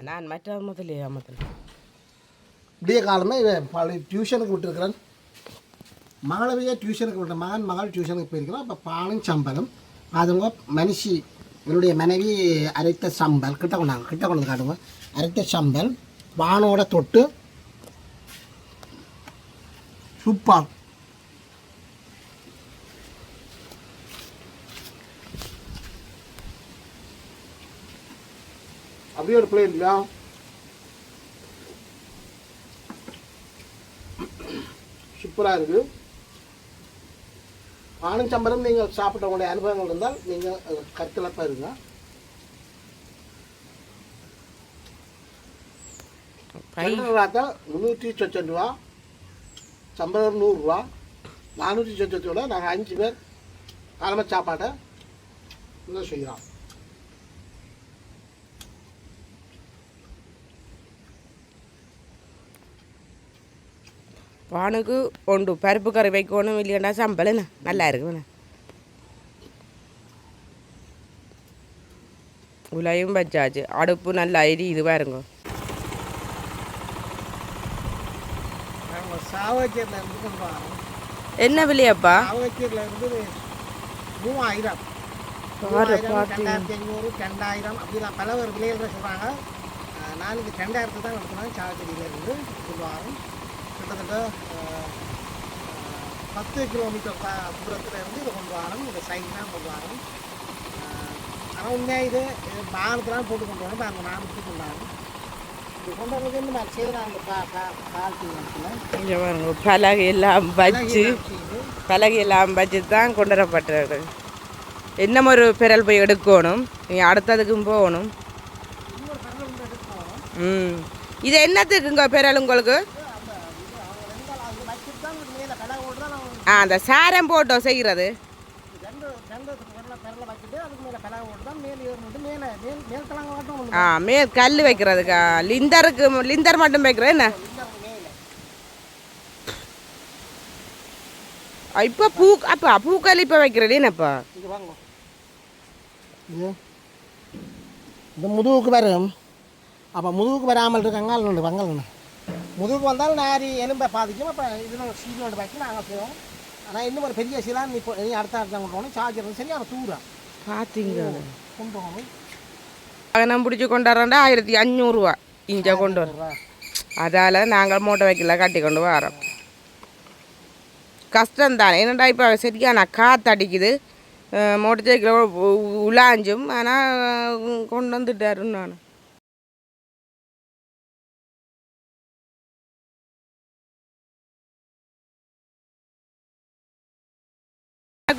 நான் மற்ற முதலே விடிய காலமே டியூஷனுக்கு விட்டுருக்கிறேன். மகளவையே டியூஷனுக்கு விட்ட மகள் டியூஷனுக்கு போயிருக்கிறோம். அப்போ பாலும் சம்பளம் அதுங்க மனுஷி என்னுடைய மனைவி அரைத்த சம்பல் கிட்ட கொண்டு காட்டுங்க. அரைத்த சம்பல் வானோட தொட்டு சூப்பர். அப்படியே ஒரு பிளேட் இல்லையா சூப்பராக இருக்குது. பாலும் சம்பளம் நீங்கள் சாப்பிட்ட உங்களுடைய அனுபவங்கள் இருந்தால் நீங்கள் கற்கலப்பாக இருங்க. பார்த்தா 300 ரூபா, சம்பளம் 100 ரூபா, 400 ரூபா. நாங்கள் 5 பேர் காலமாக சாப்பாட்டை இன்னும் செய்கிறோம். பானுக்கு ஒன்று பருப்பு கறி வைக்கணும் இல்லையாண்டா சம்பளம் நல்லா இருக்குண்ணே. உலையும் வச்சாச்சு, அடுப்பு நல்லா இது பாருங்க. என்ன விலையாப்பா? 3000, 2500, 2000 அப்படிலாம் பல ஒரு விலைகள் சொல்கிறாங்க. நான் இது 2000 தான் எடுத்துனேன். சாவச்சேரியிலேருந்து சொல்லுவாங்க. கிட்டத்தட்ட 10 கிலோமீட்டர் தூரத்தில் இருந்து இதை கொண்டு வரணும். இந்த சைட் தான் கொண்டு வரணும். ஆனால் உண்மையாக இது பானத்தெலாம் போட்டு கொண்டு வரணும். அந்த நாமத்துக்கு கொண்டு வரணும். இது கொண்டு வரது இந்த மாதிரி செய்கிறாங்க. பலகையெல்லாம் வச்சு தான் கொண்டு வரப்பட்டது. இன்னும் ஒரு பெரல் போய் எடுக்கணும். நீங்கள் அடுத்ததுக்கும் போகணும். இது என்னத்துக்குங்க பெரல் உங்களுக்கு? அந்த சாரம் போட்டோ செய்கிறது. மேல் கல் வைக்கிறதுக்கா? லிந்தர் மட்டும் வைக்கிறது என்ன? இப்போ பூக்கல் இப்போ வைக்கிறது என்னப்பா? இந்த முதுகுக்கு வரும். அப்போ முதுகுக்கு வராமல் இருக்காங்க. வங்கல் முதுகுக்கு வந்தால் நாரி எலும்பை பாதிக்கும். அப்போ இதில் சீலோடு வைக்கி நாங்கள் செய்வோம். ஆனால் இன்னும் ஒரு பெரிய சீலாக நீ அடுத்த கொண்டு போகணும். சார்ஜர் சரி அவன் தூரம் பார்த்தீங்க கொண்டு போகணும். வாகனம் பிடிச்சி கொண்டாடுறா 1500 ரூபா இங்கே கொண்டு வரோம். அதால் நாங்கள் மூட்டை வைக்கல கட்டி கொண்டு வரோம். கஷ்டம்தான் என்னடா இப்போ சரியான காற்று அடிக்குது. மோட்டர் சைக்கிள் உலாஞ்சும். ஆனால் கொண்டு வந்துட்டாருன்னு நான்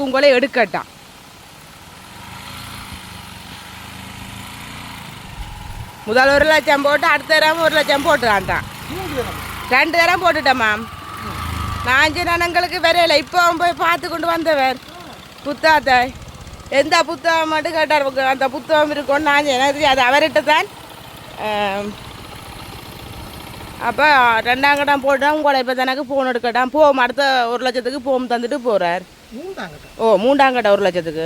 உங்களே எடுக்கட்டான். முதல் 1 லட்சம் போட்டு அடுத்த தரம் 1 லட்சம் போட்டுக்கான்ட்டான். 2 தரம் போட்டுட்டேன் மேம். நான் 5 நனங்களுக்கு வரையில இப்போ அவன் போய் பார்த்து கொண்டு வந்தவர் புத்தகத்தை. எந்த புத்தகம் மட்டும் கேட்டார். அந்த புத்தகம் இருக்கும்னு நான் எனக்கு அது அவர்கிட்ட தான். அப்போ 2ஆம் கட்டம் போட்டால் உங்களை இப்போ எனக்கு ஃபோன் எடுக்கட்டான். போம் அடுத்த 1 லட்சத்துக்கு ஃபோன் தந்துட்டு போகிறார். 3ஆம் கட்டம் 1 லட்சத்துக்கு.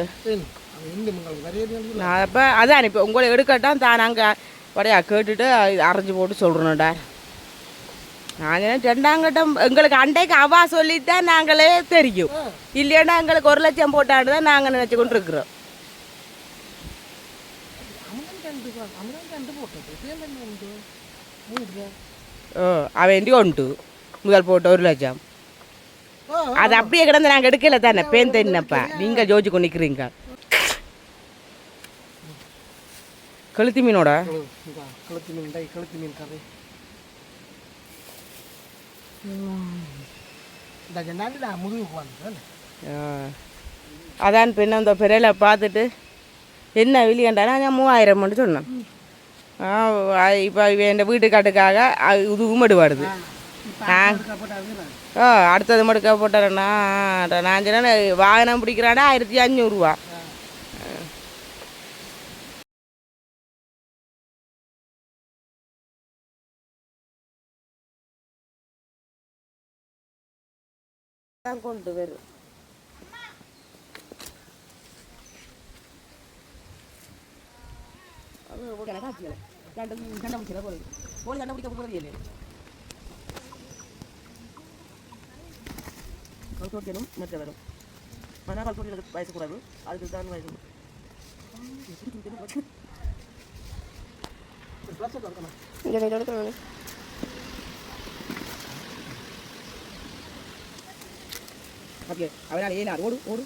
நான் அப்போ அதான் இப்போ உங்களை எடுக்கட்டான் தான். நாங்கள் உடையா கேட்டுட்டு அரைஞ்சி போட்டு சொல்கிறோம்டா. நாங்கள் 2ஆம் கட்டம் எங்களுக்கு அண்டைக்கு அவா சொல்லித்தான் நாங்களே தெரியும். இல்லைன்னா எங்களுக்கு 1 லட்சம் போட்டாண்டு தான் நாங்கள் நினச்சி கொண்டு இருக்கிறோம். அவன் உண்டு முதல் போட்டு 1 லட்சம். அது அப்படியே கிடந்து நாங்கள் எடுக்கல தானே. பேன் தென்னப்பா நீங்கள் ஜோதிச்சு கொண்டு நிற்கிறீங்க. கழுத்து மீனோட கழுத்து மீன் கதை அதான் பெண்ண அந்த பெரையில பார்த்துட்டு என்ன விலையாண்டா நான் 3000 மட்டும் சொன்னேன். இப்போ என் வீட்டுக்காட்டுக்காக இது மடுவாடுது. அடுத்தது மடுக்க போட்டாரண்ணா. நான் சொன்னேன் வாகனம் பிடிக்கிறாண்டா 1500 ரூபா. கொண்டு வரும் காட்சிகளை சண்டை பிடிச்சல போய் போய் சண்டை பிடிக்க போகிறது இல்லை கல்சோட்டியனும் மற்ற வரும் ஆனால் கல்சோட்டியனுக்கு வயசுக்கூடாது அதுக்கு தான் வயசு ஓகே அவனால் ஏன் ஓடு ஓடு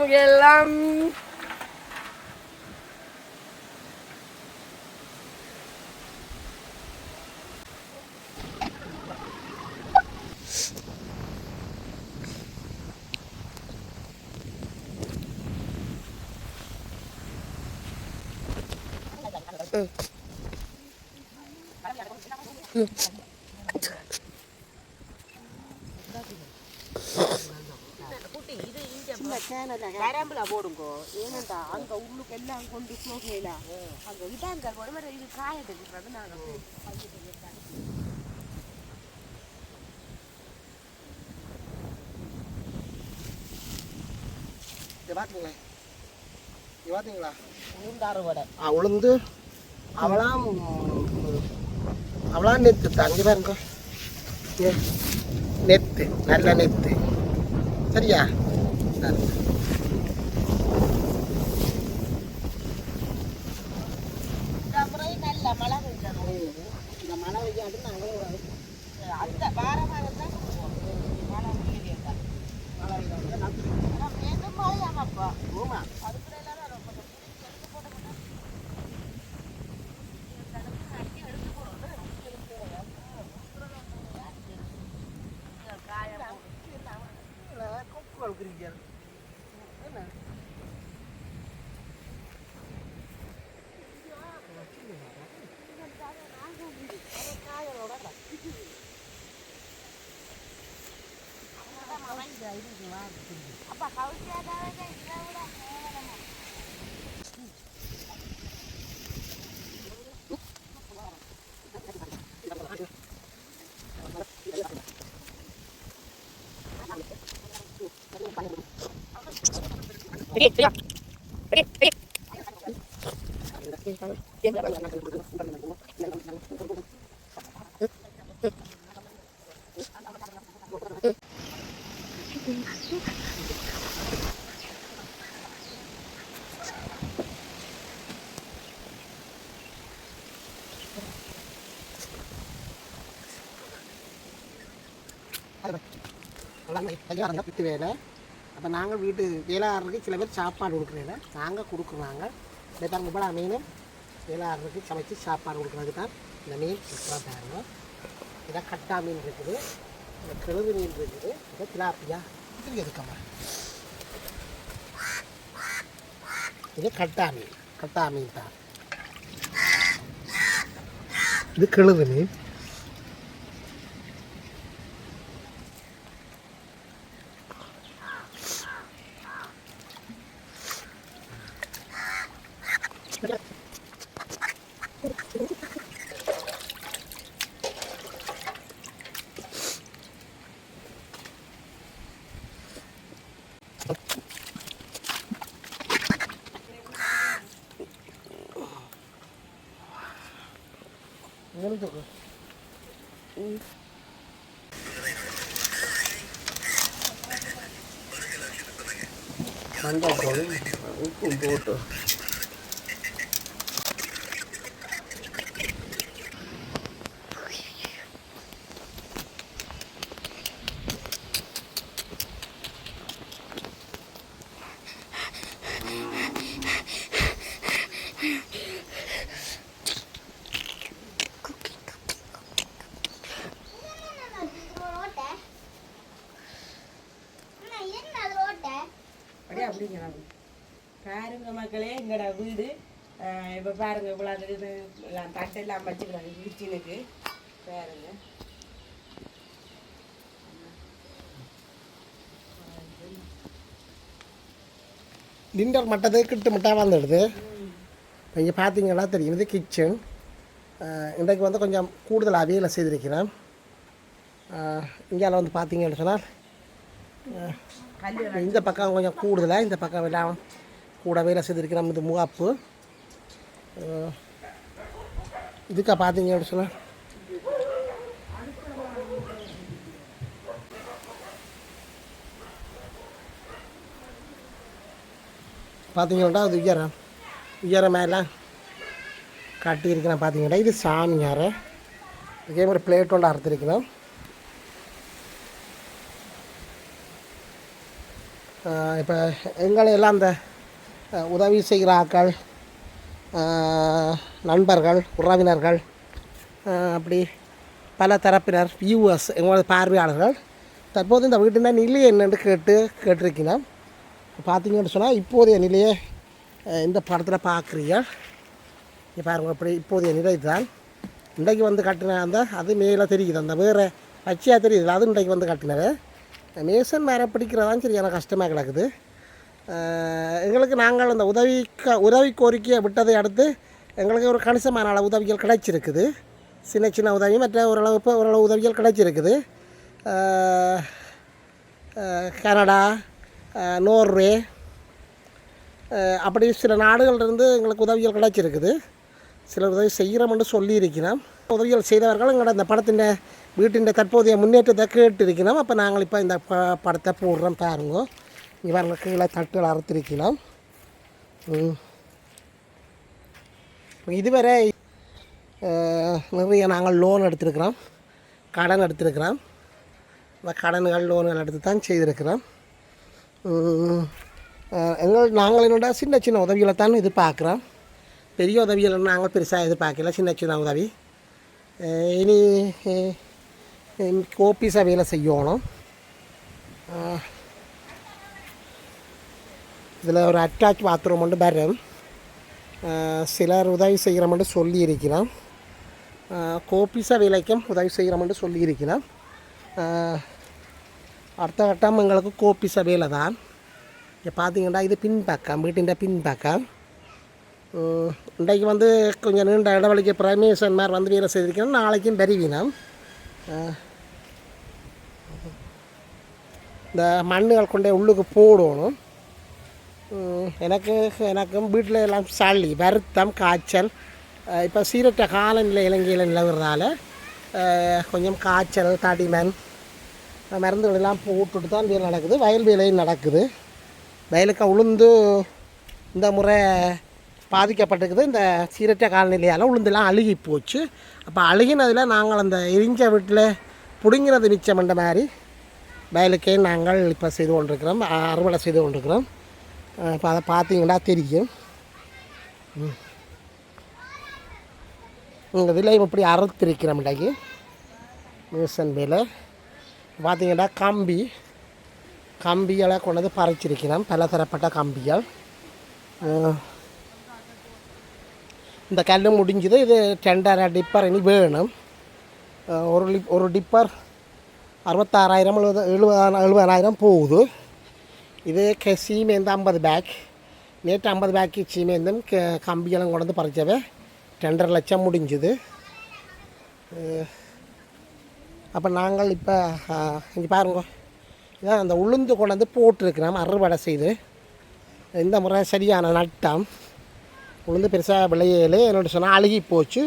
Gelam. கரம்புல போடுங்கோ ஏனண்டா அங்க உள்ளுக்கு எல்லாம் கொண்டு போகல அங்க விட்டாங்க உடம்பு இது காயத்துக்கு நாங்க உளுந்து அவளாம் நெத்து தங்கி பாருங்க நெத்து நல்ல நெத்து சரியா மழை பெய்யணும் இந்த மழை பெய்யாட்டு நாங்களும் அந்த வாரம் தான் மழை மேலும் மழையாமாப்பா ஆமா அதுக்குள்ள எல்லாம் ரொம்ப அப்பா கவுசியாதான் வீட்டு வேலை அப்போ நாங்கள் வீட்டு வேலையாளருக்கு சில பேர் சாப்பாடு கொடுக்குறதில்ல நாங்கள் கொடுக்குறாங்க இந்த பாருங்க இவ்வளோ மீன் வேலையாளருக்கு சமைச்சு சாப்பாடு கொடுக்குறதுக்கு தான் இந்த மீன் பாருங்க இதான் கட்டா மீன் இருக்குது இந்த கெழுது மீன் இருக்குது இதை திலாப்பியா இது எதுக்கம்மா இது கட்டா மீன் தான் இது கெழுது மீன் மஞ்சள் உப்பும் போட்டு பாருங்க மக்களே எங்களோட வீடு இப்போ பாருங்க இவ்வளோ இது எல்லாம் தட்டெல்லாம் வச்சுக்கிறாங்க கிச்சனுக்கு பாருங்க டின்னர் மட்டது கிட்டு மட்டாக வந்துடுது. இங்கே பார்த்தீங்கன்னா தெரியும் இது கிச்சன். இன்றைக்கு வந்து கொஞ்சம் கூடுதல் அவியலை செய்திருக்கிறேன். இங்கே வந்து பார்த்தீங்கன்னு சொன்னால் இந்த பக்கம் கொஞ்சம் கூடுதலாக, இந்த பக்கம் எல்லாம் கூட வேலை செய்திருக்கிறோம். இது முகாப்பு. இதுக்கா பார்த்தீங்கன்னு சொன்னால் பார்த்தீங்கன்னா அது உயரம் மேலாம் கட்டியிருக்கிறேன். பார்த்தீங்கன்னா இது சாமியார். இதே மாதிரி பிளேட் ஒன்று அறுத்திருக்கிறோம். இப்போ எங்களை எல்லாம் அந்த உதவி செய்கிற ஆட்கள், நண்பர்கள், உறவினர்கள், அப்படி பல தரப்பினர், வியூவர்ஸ், எங்களோட பார்வையாளர்கள் தற்போது இந்த வீட்டின் நிலை என்னென்று கேட்டிருக்கிறோம். பார்த்தீங்கன்னு சொன்னால் இப்போதைய நிலையை இந்த படத்தில் பார்க்குறீங்க. பாருங்கள் இப்படி இப்போதைய நிலை தான். இன்றைக்கு வந்து கட்டின அந்த அது மேலே தெரியுது, அந்த வேறு பச்சையாக தெரியுது, அது இன்றைக்கு வந்து கட்டினது. மேசன் மேலே பிடிக்கிறதான் சரியான கஷ்டமாக கிடக்குது எங்களுக்கு. நாங்கள் அந்த உதவி கோரிக்கையை விட்டதை அடுத்து எங்களுக்கு ஒரு கணிசமான அளவு உதவிகள் கிடைச்சிருக்குது. சின்ன சின்ன உதவி, மற்ற ஓரளவு உதவிகள் கிடைச்சிருக்குது. கனடா, நோர்வே, அப்படி சில நாடுகளிலிருந்து எங்களுக்கு உதவிகள் கிடைச்சிருக்குது. சிலர் உதவி செய்கிறோம்னு சொல்லியிருக்கிறோம். உதவிகள் செய்தவர்கள் எங்களோட இந்த படத்தின் வீட்டின் தற்போதைய முன்னேற்றத்தை கேட்டிருக்கிறோம். அப்போ நாங்கள் இப்போ இந்த படத்தை போடுறோம். பாருங்க, இவர்கள் கீழே தட்டுகள் அறுத்திருக்கிறோம். இதுவரை நிறைய நாங்கள் லோன் எடுத்திருக்கிறோம், கடன் எடுத்திருக்கிறோம். இந்த கடன்கள் லோன்கள் எடுத்து தான் செய்திருக்கிறோம். நாங்கள் என்னோட சின்ன சின்ன உதவிகளை தான் இது பார்க்குறோம். பெரிய உதவிகள் நாங்கள் பெருசாக எதிர்பார்க்கல, சின்ன சின்ன உதவி. இனி கோப்பீஸாக வேலை செய்யணும். இதில் ஒரு அட்டாச் பாத்ரூம் ஒன்று வரும். சிலர் உதவி செய்கிறோம்னு சொல்லியிருக்கிறோம். கோப்பீஸாக வேலைக்கும் உதவி செய்கிறோம்னு சொல்லியிருக்கிறோம். அடுத்த கட்டம் எங்களுக்கு கோப்பீஸாக வேலை தான். இங்கே பார்த்தீங்கன்னா இது பின்பக்கம், வீட்டின் பின்பக்கம். இன்றைக்கு வந்து கொஞ்சம் நீண்ட இடவெளிக்கு பிரமேசன் மாதிரி வந்து வேலை செய்திருக்கிறோம். நாளைக்கும் பெருவினம் இந்த மண்ணுகள் கொண்டே உள்ளுக்கு போடணும். எனக்கும் வீட்டில் எல்லாம் சளி, வருத்தம், காய்ச்சல். இப்போ சீரற்ற காலநிலை இலங்கையில் நிலவுறதால கொஞ்சம் காய்ச்சல், தடிமன், மருந்துகளெல்லாம் போட்டுட்டு தான் வேலை நடக்குது. வயல் வேலையும் நடக்குது. வயலுக்கு உளுந்து இந்த முறை பாதிக்கப்பட்டிருக்குது. இந்த சீரற்ற காலநிலையால் உளுந்தெல்லாம் அழுகி போச்சு. அப்போ அழுகினதில் நாங்கள் அந்த எரிஞ்ச வீட்டில் பிடுங்கிறது மிச்சம் என்ற மாதிரி வயலுக்கே நாங்கள் இப்போ செய்து கொண்டிருக்கிறோம், அறுவடை செய்து கொண்டிருக்கிறோம். இப்போ அதை பார்த்தீங்கன்னா தெரியும். இந்த விலை இப்படி அறுத்திருக்கிறோம். இன்றைக்கு மிஷன் வேலை பார்த்தீங்கன்னா கம்பிகளை கொண்டு பறிச்சிருக்கிறோம். பல தரப்பட்ட கம்பிகள். இந்த கல் முடிஞ்சது. இது 2.5 டிப்பர் இனி வேணும். ஒரு டிப்பர் 66,000 70,000 போகுது. இது சீமேந்து 50 பேக். நேற்று 50 பேக்கு சீமேந்தும் கம்பியெல்லாம் கொண்டு வந்து பறிச்சவே 2.5 லட்சம் முடிஞ்சுது. அப்போ நாங்கள் இப்போ இங்கே பாருங்க, இதான் அந்த உளுந்து கொண்டு வந்து போட்டிருக்கிறோம் அறுவடை செய்து. இந்த முறை சரியான நட்டம். உளுந்து பெருசாக விளையலே என்னோட சொன்னால் அழுகி போச்சு.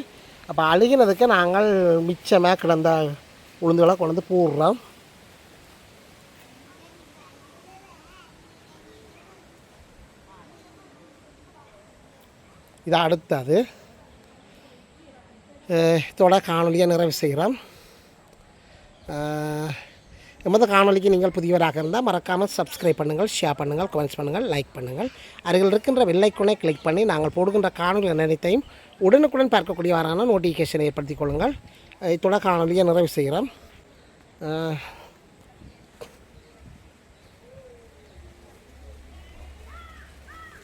அப்போ அழுகினதுக்கு நாங்கள் மிச்சமாக கிடந்த உளுந்துகளை கொண்டு வந்து போடுறோம். இது அடுத்தது இதோட காணொலியை நிறைவு செய்கிறோம். எமது காணொலிக்கு நீங்கள் புதியவராக இருந்தால் மறக்காமல் சப்ஸ்கிரைப் பண்ணுங்கள், ஷேர் பண்ணுங்கள், கமெண்ட்ஸ் பண்ணுங்கள், லைக் பண்ணுங்கள். அருகில் இருக்கின்ற வெள்ளைக்குனை கிளிக் பண்ணி நாங்கள் போடுகின்ற காணொலி அனைத்தையும் உடனுக்குடன் பார்க்கக்கூடியவரான நோட்டிஃபிகேஷனை ஏற்படுத்திக் கொள்ளுங்கள். இதோட காணொலியை நிறைவு செய்கிறோம்.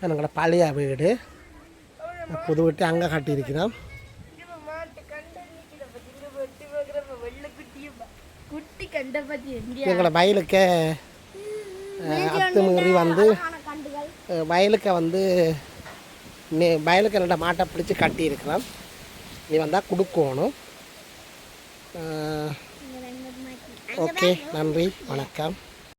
எங்களோட பழைய வீடு, புது வீட்டு அங்கே கட்டியிருக்கிறோம். எங்களை வயலுக்கு அத்துமீறி வந்து வயலுக்கு வந்து வயலுக்கு ரெண்டு மாட்டை பிடிச்சி கட்டியிருக்கிறோம். நீ வந்தால் கொடுக்கணும். ஓகே, நன்றி, வணக்கம்.